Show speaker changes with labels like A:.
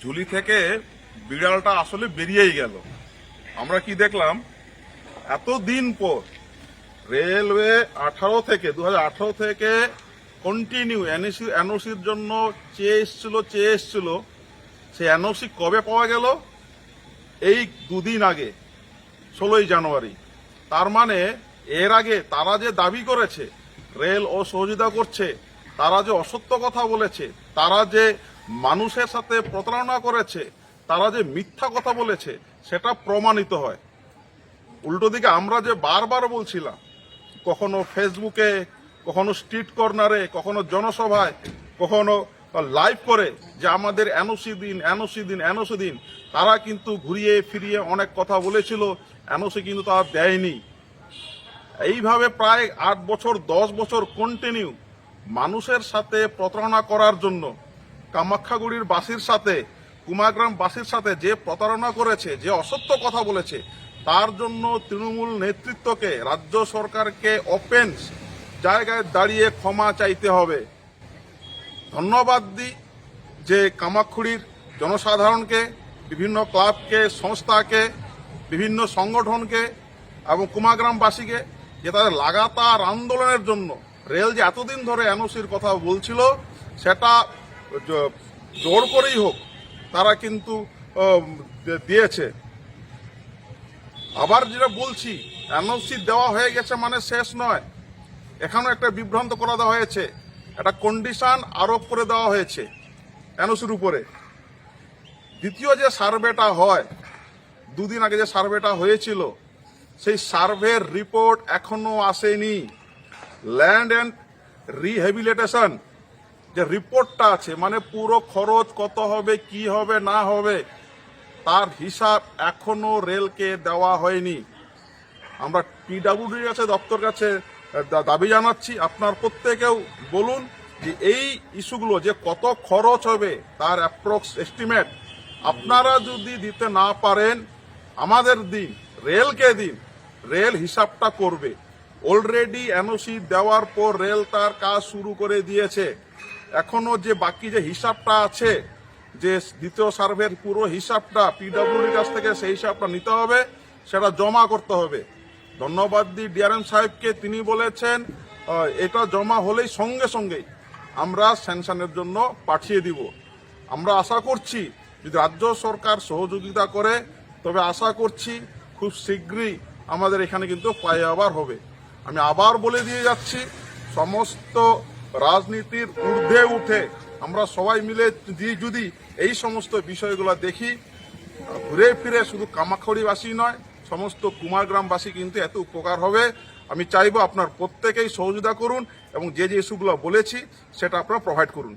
A: ঝুলি থেকে বিড়ালটা আসলে বেরিয়েই গেল। আমরা কি দেখলাম, এতদিন পর রেলওয়ে 2018 থেকে কন্টিনিউ এনওসির জন্য চেয়ে এসছিল। সেই এনওসি কবে পাওয়া গেল? এই দুদিন আগে, 16ই জানুয়ারি। তার মানে এর আগে তারা যে দাবি করেছে রেল অসহযোগিতা করছে, তারা যে অসত্য কথা বলেছে, তারা যে মানুষের সাথে প্রতারণা করেছে, তারা যে মিথ্যা কথা বলেছে, সেটা প্রমাণিত হয়। উল্টো দিকে আমরা যে বারবার বলছিলাম, কখনো ফেসবুকে, কখনো স্ট্রিট কর্নারে, কখনো জনসভায়, কখনো লাইভ করে যে আমাদের এনওসি দিন, তারা কিন্তু ঘুরিয়ে ফিরিয়ে অনেক কথা বলেছিল, এনওসি কিন্তু তারা দেয়নি। এইভাবে প্রায় 8 বছর 10 বছর কন্টিনিউ মানুষের সাথে প্রতারণা করার জন্য কামাখ্যাগুড়ির বাসীর সাথে, কুমাগ্রাম বাসীর সাথে যে প্রতারণা করেছে, যে অসত্য কথা বলেছে, তার জন্য তৃণমূল নেতৃত্বকে, রাজ্য সরকারকে ওপেন জায়গায় দাঁড়িয়ে ক্ষমা চাইতে হবে। ধন্যবাদ দিই যে কামাখ্যাগুড়ির জনসাধারণকে, বিভিন্ন ক্লাবকে, সংস্থাকে, বিভিন্ন সংগঠনকে এবং কুমাগ্রামবাসীকে, যে তাদের লাগাতার আন্দোলনের জন্য রেল যে এতদিন ধরে এনওসির কথা বলছিল, সেটা জোর করেই হোক তারা কিন্তু দিয়েছে। আবার যেটা বলছি, এনওসি দেওয়া হয়ে গেছে মানে শেষ নয়, এখানেও একটা বিভ্রান্ত করা দেওয়া হয়েছে, একটা কন্ডিশন আরোপ করে দেওয়া হয়েছে এনওসির উপরে। দ্বিতীয় যে সার্ভেটা হয়, দুদিন আগে যে সার্ভেটা হয়েছিল, সেই সার্ভের রিপোর্ট এখনো আসেনি। ল্যান্ড অ্যান্ড রিহ্যাবিলিটেশন যে রিপোর্টটা আছে, মানে পুরো খরচ কত হবে, কি হবে না হবে, তার হিসাব এখনো রেলকে দেওয়া হয়নি। আমরা পিডব্লিউডির কাছে, দপ্তর কাছে দাবি জানাচ্ছি, আপনার প্রত্যেকেও বলুন যে এই ইস্যুগুলো যে কত খরচ হবে তার অ্যাপ্রক্স এস্টিমেট আপনারা যদি দিতে না পারেন, আমাদের দিন, রেলকে দিন, রেল হিসাবটা করবে। অলরেডি এনওসি দেওয়ার পর রেল তার কাজ শুরু করে দিয়েছে। এখনো যে বাকি যে হিসাবটা আছে, যে দ্বিতীয় সার্ভের পুরো হিসাবটা পিডব্লিউডির কাছ থেকে, সেই হিসাবটা নিতে হবে, সেটা জমা করতে হবে। ধন্যবাদ দিই ডিআরএম সাহেবকে, তিনি বলেছেন এটা জমা হলেই সঙ্গে সঙ্গেই আমরা স্যাংশনের জন্য পাঠিয়ে দিব। আমরা আশা করছি যদি রাজ্য সরকার সহযোগিতা করে, তবে আশা করছি খুব শীঘ্রই আমাদের এখানে কিন্তু ফ্লাইওভার হবে। আমি আবার বলে দিয়ে যাচ্ছি, সমস্ত রাজনীতির ঊর্ধ্বে উঠে আমরা সবাই মিলে যদি এই সমস্ত বিষয়গুলো দেখি, ঘুরে ফিরে শুধু কামাখ্যাগুড়িবাসী নয়, সমস্ত কুমারগ্রামবাসী কিন্তু এত উপকার হবে। আমি চাইবো আপনার প্রত্যেকেই সহযোগিতা করুন এবং যে যে ইস্যুগুলো বলেছি সেটা আপনারা প্রোভাইড করুন।